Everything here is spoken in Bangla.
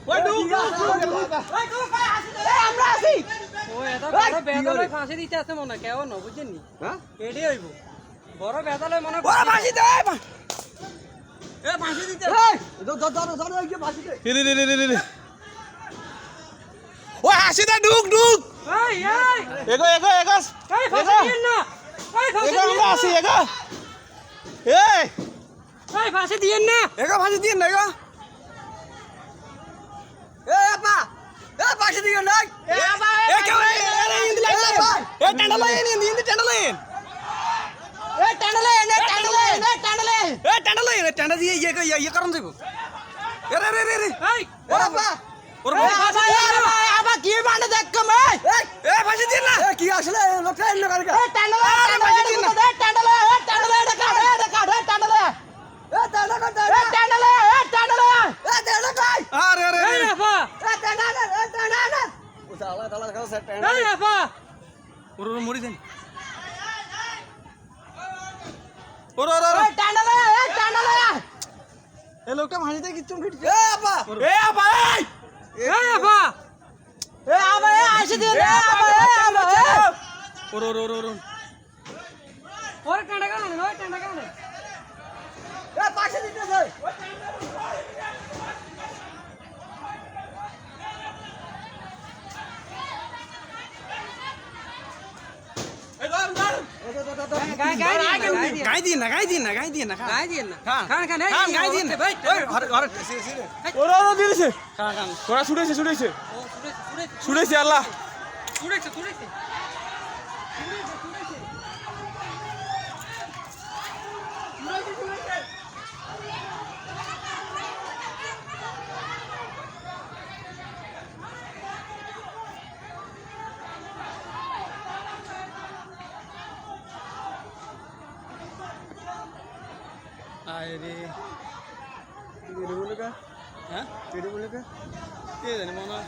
ওই ডুক আমরা আছি ওই এটা বড় বেদালে ফাঁসি দিতে আছে মনে কেউ না বুঝেননি হ্যাঁ এডি হইব বড় বেদালে মনে ওরা ফাঁসি দে এ ফাঁসি দিতে এই ধর এই যে ফাঁসি দে রে ওই হাসি দে ডুক ডুক এই এগো এই ফাঁসি দিন না এই ফাঁসি এগো আমরা আছি এগো এই ফাঁসি দিন না এগো ফাঁসি দিন না এগো এ আপা এ ফাঁসি দিন না এ বাবা এ কেউ ইন্দি লাগছে এ টান্ডালে ইন্দি টান্ডালে এ টান্ডালে এ টান্ডা দিয়ে ইয়ে করন যাইবো রে এই এ আপা ওর আবার কি মানে দেখ কম এ ফাঁসি দিন না এ কি আসলে লোকটা এন্ন করে এই টান্ডালে আরে এই আফা এই আফা ওর মরি দেন ওর এ লোকটা ফাঁসিতে কিচ্ছু ফিটছে এ আপা এ ভাই এই আফা এ আবা এ আসি দিন এ আবা ওর ওরে টান্ডা কানে ওই টান্ডা কানে এ পাশে দিতেছে গাই দিন না গাই দিন না খান খান গাই দিন ভাই ওই আরে ওরা দিয়েছে খান ওরা ছুড়েছে ও ছুড়েছে আল্লাহ ছুড়েছে আরে বলে কা হ্যাঁ কেটে বলে কা কে জানে মনে